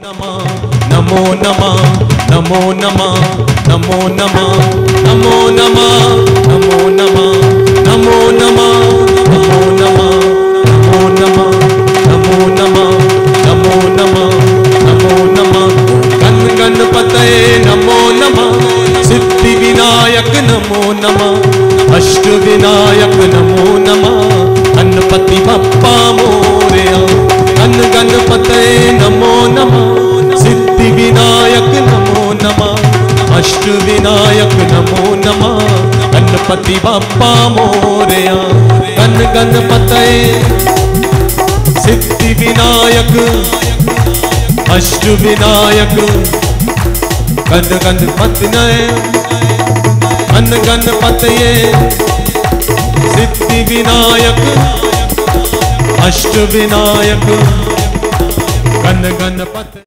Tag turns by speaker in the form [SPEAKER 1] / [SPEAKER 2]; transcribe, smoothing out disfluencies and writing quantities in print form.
[SPEAKER 1] नमो नमः नमो नमः नमो नमः नमो नमः नमो नमः नमो नमः नमो नमः नमो नमः नमो नमः नमो नमः नमो नमः गण गणपतये नमो नमः सिद्धि विनायक नमो नमः अष्ट विनायक नमो नमः गणपति बप्पा मोरया गण गणपतये नमो नमः सिद्धि विनायक नमो नमः अष्ट विनायक नमो नमः गणपति बप्पा मोरया गण गणपतये सिद्धि विनायक अष्ट विनायक गण गणपतये गण गणपतये सिद्धि विनायक अष्ट विनायक गण गणपत।